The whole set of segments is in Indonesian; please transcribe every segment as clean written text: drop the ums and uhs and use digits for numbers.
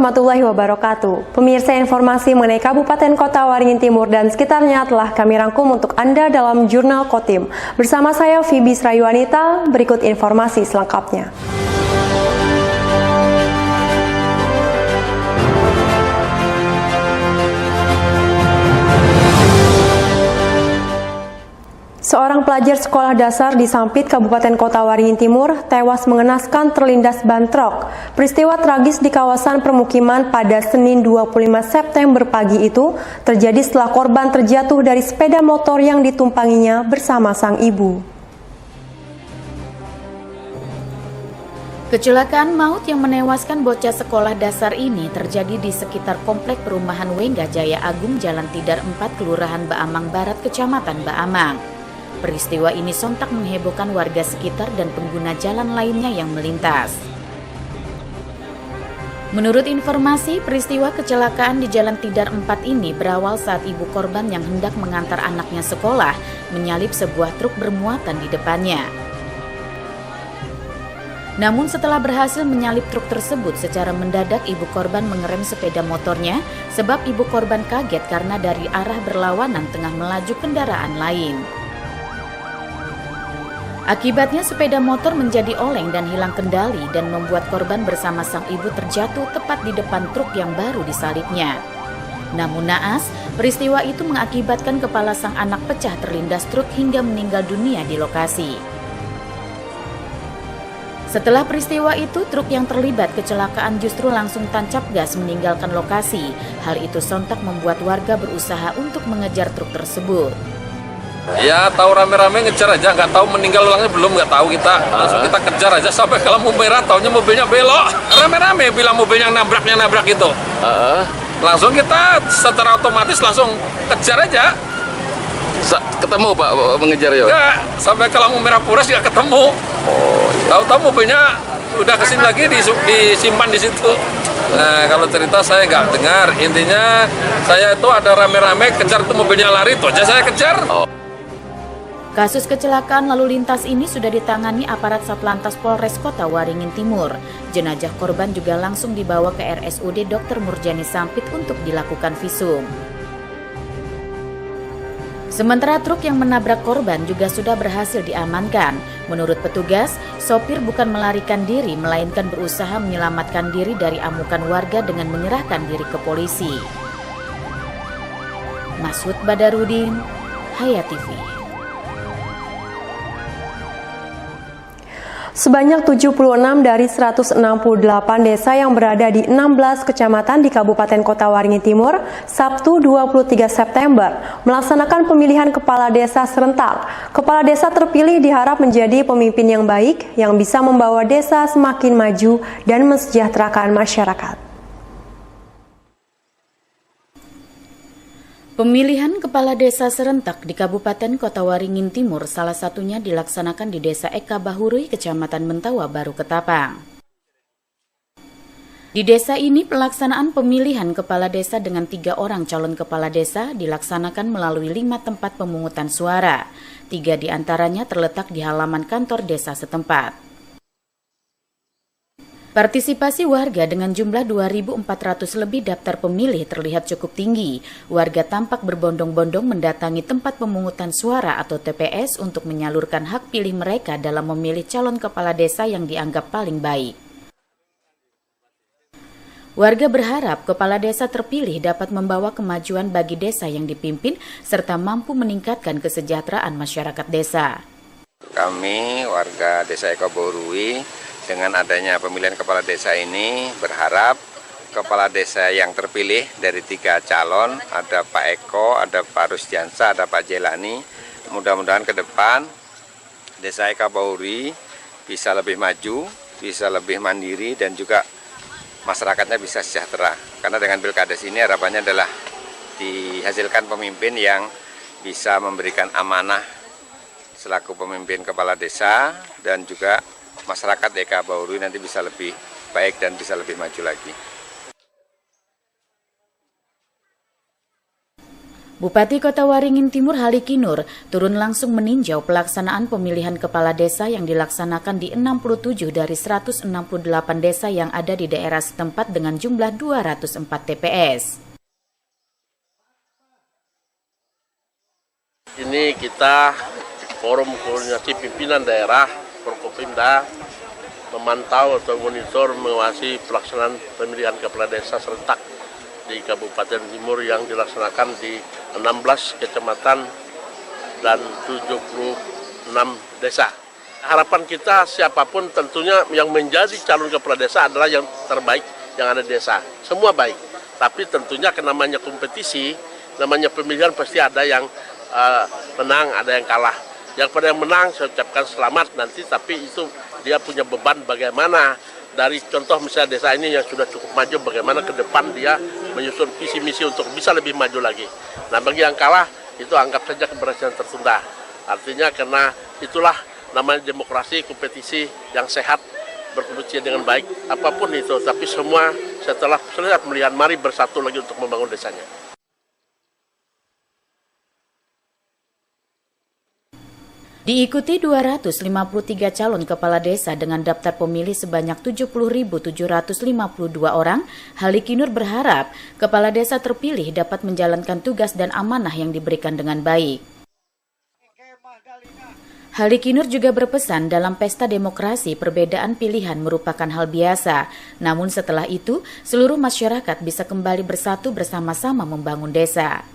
warahmatullahi wabarakatuh. Pemirsa, informasi mengenai Kabupaten Kota Waringin Timur dan sekitarnya telah kami rangkum untuk Anda dalam Jurnal Kotim. Bersama saya Fibi Srayuanita, berikut informasi selengkapnya. Seorang pelajar sekolah dasar di Sampit, Kabupaten Kota Waringin Timur, tewas mengenaskan terlindas ban truk. Peristiwa tragis di kawasan permukiman pada Senin 25 September pagi itu terjadi setelah korban terjatuh dari sepeda motor yang ditumpanginya bersama sang ibu. Kecelakaan maut yang menewaskan bocah sekolah dasar ini terjadi di sekitar komplek perumahan Wengga Jaya Agung, Jalan Tidar 4, Kelurahan Baamang Barat, Kecamatan Baamang. Peristiwa ini sontak menghebohkan warga sekitar dan pengguna jalan lainnya yang melintas. Menurut informasi, peristiwa kecelakaan di Jalan Tidar 4 ini berawal saat ibu korban yang hendak mengantar anaknya sekolah menyalip sebuah truk bermuatan di depannya. Namun setelah berhasil menyalip truk tersebut, secara mendadak ibu korban mengerem sepeda motornya sebab ibu korban kaget karena dari arah berlawanan tengah melaju kendaraan lain. Akibatnya sepeda motor menjadi oleng dan hilang kendali dan membuat korban bersama sang ibu terjatuh tepat di depan truk yang baru disalipnya. Namun naas, peristiwa itu mengakibatkan kepala sang anak pecah terlindas truk hingga meninggal dunia di lokasi. Setelah peristiwa itu, truk yang terlibat kecelakaan justru langsung tancap gas meninggalkan lokasi. Hal itu sontak membuat warga berusaha untuk mengejar truk tersebut. Ya, tahu rame-rame ngejar aja, nggak tahu meninggal orangnya belum, nggak tahu kita. Langsung kita kejar aja sampai ke lampu merah, taunya mobilnya belok. Rame-rame bilang mobilnya nabrak itu. Langsung kita secara otomatis langsung kejar aja. Ketemu Pak mengejar ya? Nggak, sampai ke lampu merah Puras nggak ketemu. Tahu-tahu mobilnya udah kesini lagi disimpan di situ. Nah, kalau cerita saya nggak dengar. Intinya saya itu ada rame-rame kejar itu mobilnya lari, itu aja saya kejar. Kasus kecelakaan lalu lintas ini sudah ditangani aparat Satlantas Polres Kota Waringin Timur. Jenazah korban juga langsung dibawa ke RSUD Dr. Murjani Sampit untuk dilakukan visum. Sementara truk yang menabrak korban juga sudah berhasil diamankan. Menurut petugas, sopir bukan melarikan diri, melainkan berusaha menyelamatkan diri dari amukan warga dengan menyerahkan diri ke polisi. Masud Badarudin, Hayat TV. Sebanyak 76 dari 168 desa yang berada di 16 kecamatan di Kabupaten Kota Waringin Timur, Sabtu 23 September, melaksanakan pemilihan kepala desa serentak. Kepala desa terpilih diharap menjadi pemimpin yang baik, yang bisa membawa desa semakin maju dan mensejahterakan masyarakat. Pemilihan kepala desa serentak di Kabupaten Kota Waringin Timur salah satunya dilaksanakan di Desa Eka Bahurui, Kecamatan Mentawa Baru, Ketapang. Di desa ini pelaksanaan pemilihan kepala desa dengan 3 orang calon kepala desa dilaksanakan melalui 5 tempat pemungutan suara. 3 diantaranya terletak di halaman kantor desa setempat. Partisipasi warga dengan jumlah 2.400 lebih daftar pemilih terlihat cukup tinggi. Warga tampak berbondong-bondong mendatangi tempat pemungutan suara atau TPS untuk menyalurkan hak pilih mereka dalam memilih calon kepala desa yang dianggap paling baik. Warga berharap kepala desa terpilih dapat membawa kemajuan bagi desa yang dipimpin serta mampu meningkatkan kesejahteraan masyarakat desa. Kami warga Desa Eka Bahurui dengan adanya pemilihan kepala desa ini berharap kepala desa yang terpilih dari 3 calon, ada Pak Eko, ada Pak Rusdiansa, ada Pak Jelani. Mudah-mudahan ke depan Desa Eka Bahurui bisa lebih maju, bisa lebih mandiri dan juga masyarakatnya bisa sejahtera. Karena dengan pilkades ini harapannya adalah dihasilkan pemimpin yang bisa memberikan amanah selaku pemimpin kepala desa dan juga masyarakat Eka Bahurui nanti bisa lebih baik dan bisa lebih maju lagi. Bupati Kota Waringin Timur Halikinur turun langsung meninjau pelaksanaan pemilihan kepala desa yang dilaksanakan di 67 dari 168 desa yang ada di daerah setempat dengan jumlah 204 TPS. Ini kita forum koordinasi pimpinan daerah Forkopimda memantau atau monitor mengawasi pelaksanaan pemilihan kepala desa serentak di Kabupaten Timur yang dilaksanakan di 16 kecamatan dan 76 desa. Harapan kita siapapun tentunya yang menjadi calon kepala desa adalah yang terbaik yang ada di desa. Semua baik, tapi tentunya namanya kompetisi, namanya pemilihan pasti ada yang menang, ada yang kalah. Yang pada yang menang saya ucapkan selamat nanti, tapi itu dia punya beban bagaimana dari contoh misalnya desa ini yang sudah cukup maju, bagaimana ke depan dia menyusun visi misi untuk bisa lebih maju lagi. Nah bagi yang kalah itu anggap saja keberhasilan tertunda. Artinya karena itulah namanya demokrasi, kompetisi yang sehat, berkompetisi dengan baik, apapun itu. Tapi semua setelah selesai pemilihan mari bersatu lagi untuk membangun desanya. Diikuti 253 calon kepala desa dengan daftar pemilih sebanyak 70.752 orang, Halikinur berharap kepala desa terpilih dapat menjalankan tugas dan amanah yang diberikan dengan baik. Halikinur juga berpesan dalam pesta demokrasi perbedaan pilihan merupakan hal biasa, namun setelah itu seluruh masyarakat bisa kembali bersatu bersama-sama membangun desa.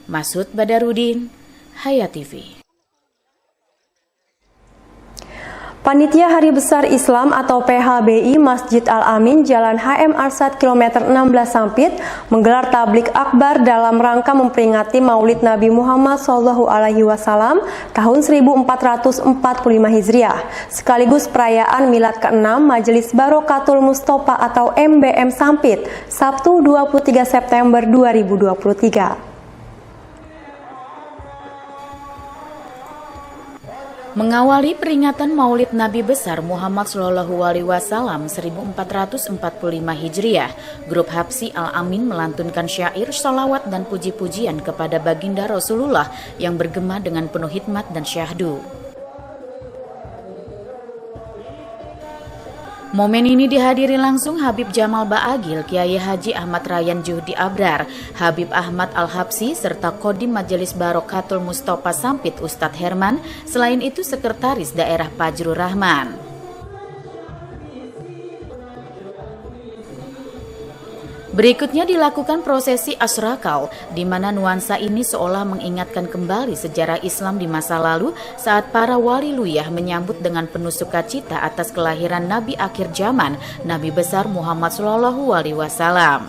Masud Badarudin, Hayat TV. Panitia Hari Besar Islam atau PHBI Masjid Al-Amin Jalan HM Arsad kilometer 16 Sampit menggelar tablik akbar dalam rangka memperingati Maulid Nabi Muhammad SAW tahun 1445 Hijriah, sekaligus perayaan Milad ke-6 Majelis Barokatul Mustofa atau MBM Sampit, Sabtu 23 September 2023. Mengawali peringatan Maulid Nabi Besar Muhammad SAW 1445 Hijriah, grup Habsi Al-Amin melantunkan syair, sholawat dan puji-pujian kepada baginda Rasulullah yang bergema dengan penuh hikmat dan syahdu. Momen ini dihadiri langsung Habib Jamal Ba'agil, Kiai Haji Ahmad Rayyan Juhdi Abrar, Habib Ahmad Al-Habsi, serta Kodim Majelis Barokatul Mustofa Sampit Ustadz Herman, selain itu Sekretaris Daerah Fajrul Rahman. Berikutnya dilakukan prosesi Asrakal, di mana nuansa ini seolah mengingatkan kembali sejarah Islam di masa lalu saat para wali luyah menyambut dengan penuh sukacita atas kelahiran Nabi akhir zaman, Nabi besar Muhammad SAW.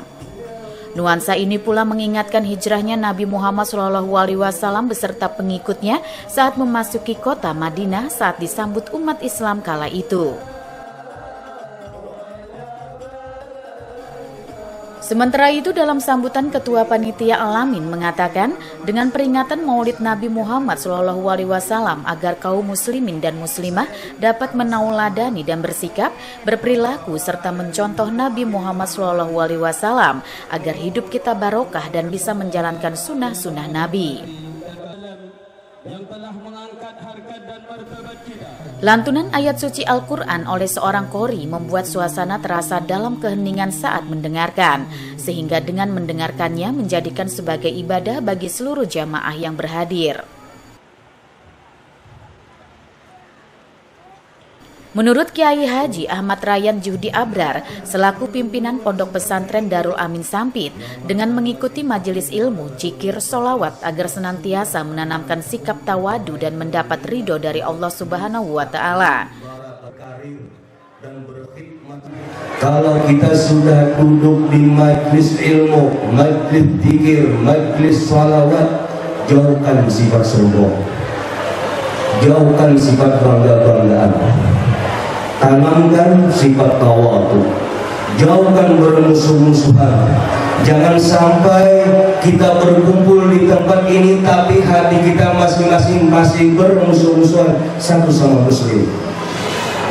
Nuansa ini pula mengingatkan hijrahnya Nabi Muhammad SAW beserta pengikutnya saat memasuki kota Madinah saat disambut umat Islam kala itu. Sementara itu dalam sambutan Ketua Panitia Al-Amin mengatakan dengan peringatan Maulid Nabi Muhammad SAW agar kaum muslimin dan muslimah dapat menauladani dan bersikap, berperilaku serta mencontoh Nabi Muhammad SAW agar hidup kita barokah dan bisa menjalankan sunnah-sunnah Nabi. Lantunan ayat suci Al-Quran oleh seorang qori membuat suasana terasa dalam keheningan saat mendengarkan, sehingga dengan mendengarkannya menjadikan sebagai ibadah bagi seluruh jamaah yang berhadir. Menurut Kiai Haji Ahmad Rayyan Juhdi Abrar, selaku pimpinan Pondok Pesantren Darul Amin Sampit, dengan mengikuti majelis ilmu, zikir, sholawat agar senantiasa menanamkan sikap tawadu dan mendapat ridho dari Allah Subhanahu wa Ta'ala. Kalau kita sudah duduk di majelis ilmu, majelis zikir, majelis sholawat, jauhkan sifat sombong, jauhkan sifat bangga-banggaan. Tanamkan sifat tawadu, jauhkan bermusuh-musuhan. Jangan sampai kita berkumpul di tempat ini tapi hati kita masing-masing masih bermusuh-musuhan satu sama muslim.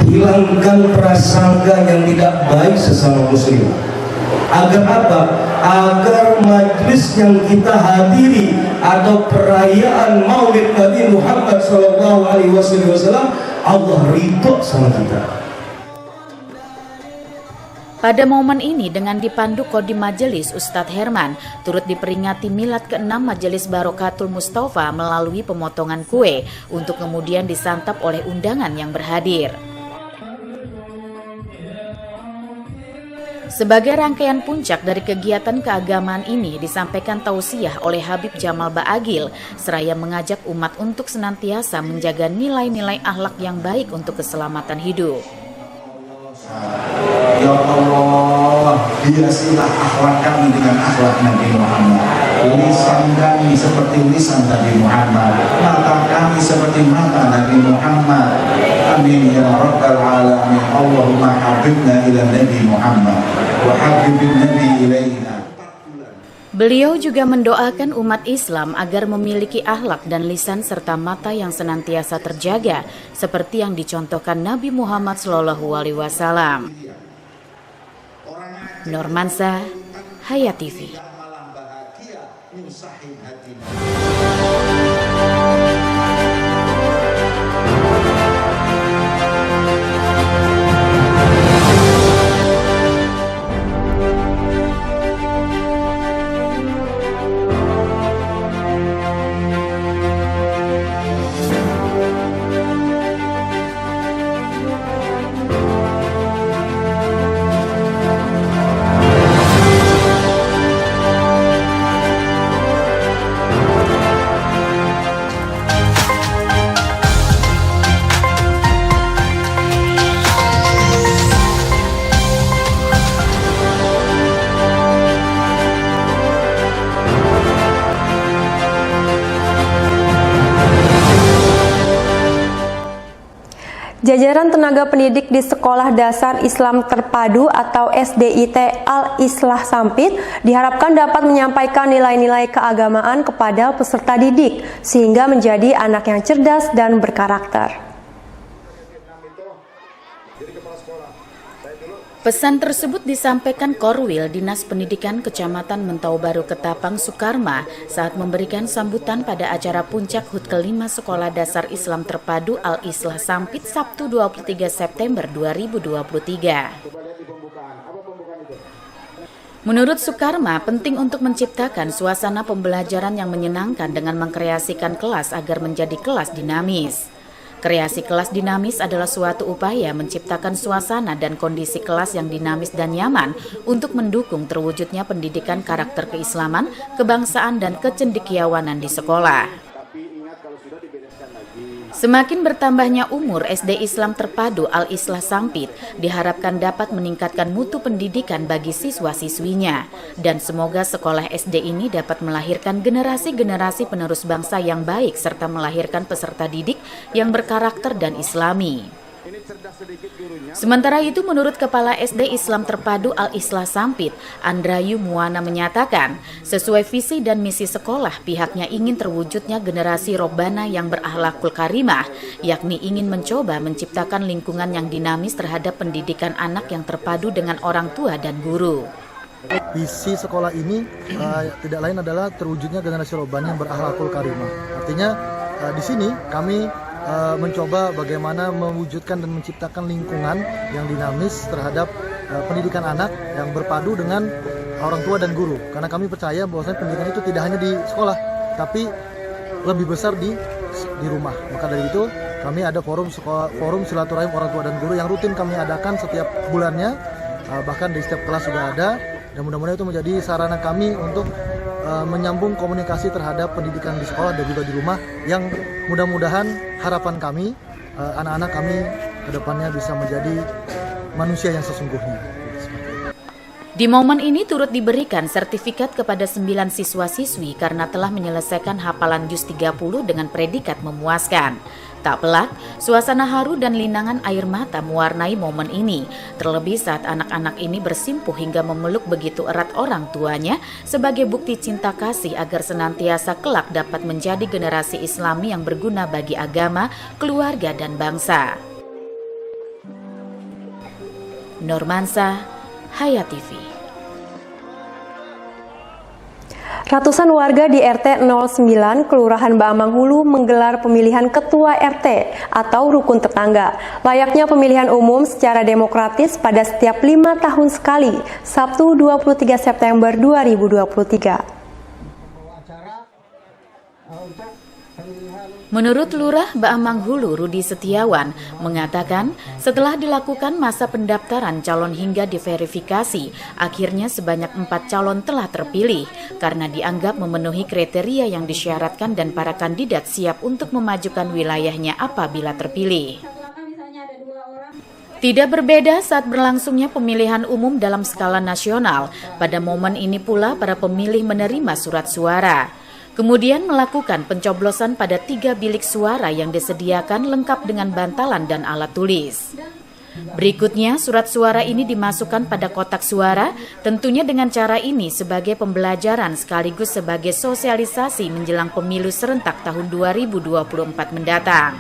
Hilangkan prasangka yang tidak baik sesama muslim. Agar apa? Agar majlis yang kita hadiri atau perayaan Maulid Nabi Muhammad SAW, Allah ridho sama kita. Pada momen ini dengan dipandu Kodim Majelis Ustadz Herman, turut diperingati milad ke-6 Majelis Barokatul Mustafa melalui pemotongan kue untuk kemudian disantap oleh undangan yang berhadir. Sebagai rangkaian puncak dari kegiatan keagamaan ini disampaikan tausiah oleh Habib Jamal Ba'agil, seraya mengajak umat untuk senantiasa menjaga nilai-nilai akhlak yang baik untuk keselamatan hidup. Ya Allah, hiasilah akhlak kami dengan akhlak Nabi Muhammad. Lisan kami seperti lisan Nabi Muhammad, mata kami seperti mata Nabi Muhammad. Amin ya Rabbal Alamin. Allahumma habibna ila Nabi Muhammad wa habibin Nabi ilaina. Beliau juga mendoakan umat Islam agar memiliki akhlak dan lisan serta mata yang senantiasa terjaga, seperti yang dicontohkan Nabi Muhammad SAW. Normansa, Hayat TV. Jajaran tenaga pendidik di Sekolah Dasar Islam Terpadu atau SDIT Al-Islah Sampit diharapkan dapat menyampaikan nilai-nilai keagamaan kepada peserta didik sehingga menjadi anak yang cerdas dan berkarakter. Pesan tersebut disampaikan Korwil Dinas Pendidikan Kecamatan Mentau Baru Ketapang Sukarma saat memberikan sambutan pada acara puncak HUT ke-5 Sekolah Dasar Islam Terpadu Al-Islah Sampit Sabtu 23 September 2023. Menurut Sukarma, penting untuk menciptakan suasana pembelajaran yang menyenangkan dengan mengkreasikan kelas agar menjadi kelas dinamis. Kreasi kelas dinamis adalah suatu upaya menciptakan suasana dan kondisi kelas yang dinamis dan nyaman untuk mendukung terwujudnya pendidikan karakter keislaman, kebangsaan, dan kecendekiawanan di sekolah. Semakin bertambahnya umur SD Islam Terpadu Al-Islah Sampit diharapkan dapat meningkatkan mutu pendidikan bagi siswa-siswinya. Dan semoga sekolah SD ini dapat melahirkan generasi-generasi penerus bangsa yang baik serta melahirkan peserta didik yang berkarakter dan islami. Sementara itu, menurut Kepala SD Islam Terpadu Al-Islah Sampit, Andrayu Muwana menyatakan, sesuai visi dan misi sekolah, pihaknya ingin terwujudnya generasi robbana yang berakhlakul karimah, yakni ingin mencoba menciptakan lingkungan yang dinamis terhadap pendidikan anak yang terpadu dengan orang tua dan guru. Visi sekolah ini tidak lain adalah terwujudnya generasi robbani yang berakhlakul karimah. Artinya di sini kami mencoba bagaimana mewujudkan dan menciptakan lingkungan yang dinamis terhadap pendidikan anak yang berpadu dengan orang tua dan guru. Karena kami percaya bahwasanya pendidikan itu tidak hanya di sekolah, tapi lebih besar di rumah. Maka dari itu kami ada forum silaturahim orang tua dan guru yang rutin kami adakan setiap bulannya, bahkan di setiap kelas juga ada. Dan mudah-mudahan itu menjadi sarana kami untuk menyambung komunikasi terhadap pendidikan di sekolah dan juga di rumah, yang mudah-mudahan harapan kami anak-anak kami ke depannya bisa menjadi manusia yang sesungguhnya. Di momen ini turut diberikan sertifikat kepada 9 siswa-siswi karena telah menyelesaikan hafalan juz 30 dengan predikat memuaskan. Tak pelak, suasana haru dan linangan air mata mewarnai momen ini, terlebih saat anak-anak ini bersimpuh hingga memeluk begitu erat orang tuanya sebagai bukti cinta kasih agar senantiasa kelak dapat menjadi generasi Islami yang berguna bagi agama, keluarga, dan bangsa. Normansa, Hayat TV. Ratusan warga di RT 09 Kelurahan Baamang Hulu menggelar pemilihan ketua RT atau rukun tetangga. Layaknya pemilihan umum secara demokratis pada setiap 5 tahun sekali, Sabtu 23 September 2023. Menurut Lurah Baamang Hulu Rudi Setiawan mengatakan setelah dilakukan masa pendaftaran calon hingga diverifikasi, akhirnya sebanyak 4 calon telah terpilih karena dianggap memenuhi kriteria yang disyaratkan dan para kandidat siap untuk memajukan wilayahnya apabila terpilih. Tidak berbeda saat berlangsungnya pemilihan umum dalam skala nasional, pada momen ini pula para pemilih menerima surat suara. Kemudian melakukan pencoblosan pada 3 bilik suara yang disediakan lengkap dengan bantalan dan alat tulis. Berikutnya surat suara ini dimasukkan pada kotak suara, tentunya dengan cara ini sebagai pembelajaran sekaligus sebagai sosialisasi menjelang pemilu serentak tahun 2024 mendatang.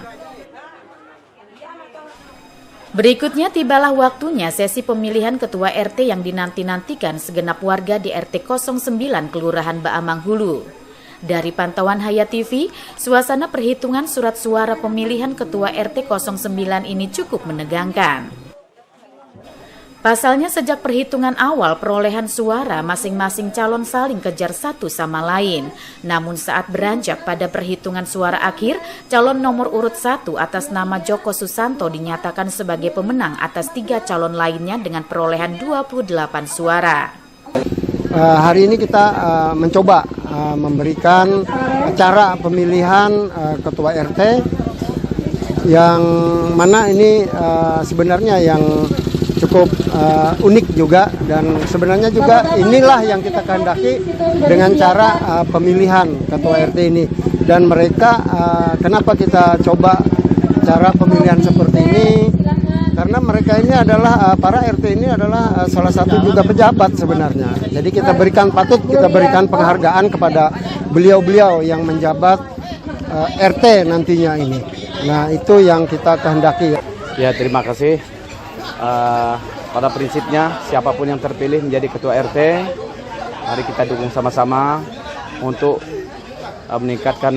Berikutnya tibalah waktunya sesi pemilihan ketua RT yang dinanti-nantikan segenap warga di RT 09 Kelurahan Baamang Hulu. Dari pantauan Hayat TV, suasana perhitungan surat suara pemilihan ketua RT 09 ini cukup menegangkan. Pasalnya sejak perhitungan awal perolehan suara masing-masing calon saling kejar satu sama lain. Namun saat beranjak pada perhitungan suara akhir, calon nomor urut 1 atas nama Joko Susanto dinyatakan sebagai pemenang atas 3 calon lainnya dengan perolehan 28 suara. Hari ini kita mencoba memberikan acara pemilihan ketua RT yang mana ini sebenarnya yang cukup unik juga, dan sebenarnya juga inilah yang kita kehendaki dengan cara pemilihan ketua RT ini. Dan mereka kenapa kita coba cara pemilihan seperti ini? Karena mereka ini adalah para RT ini adalah salah satu juga pejabat sebenarnya. Jadi kita patut kita berikan penghargaan kepada beliau-beliau yang menjabat RT nantinya ini. Nah, itu yang kita kehendaki. Ya, terima kasih. Pada prinsipnya siapapun yang terpilih menjadi ketua RT, mari kita dukung sama-sama untuk meningkatkan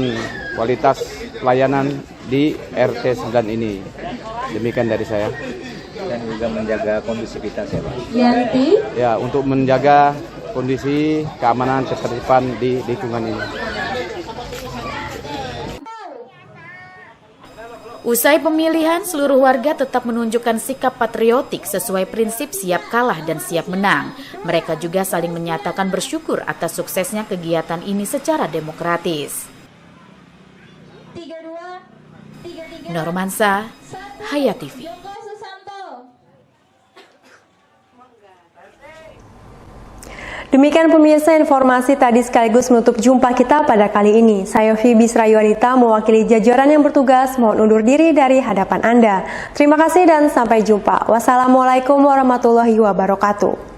kualitas pelayanan di RT 9 ini. Demikian dari saya. Dan juga menjaga kondusivitas ya Pak? Ya, untuk menjaga kondisi keamanan ketertiban di lingkungan ini. Usai pemilihan, seluruh warga tetap menunjukkan sikap patriotik sesuai prinsip siap kalah dan siap menang. Mereka juga saling menyatakan bersyukur atas suksesnya kegiatan ini secara demokratis. Normansa, Hayat TV. Demikian pemirsa, informasi tadi sekaligus menutup jumpa kita pada kali ini. Saya Phoebe Srayuanita mewakili jajaran yang bertugas mohon undur diri dari hadapan Anda. Terima kasih dan sampai jumpa. Wassalamualaikum warahmatullahi wabarakatuh.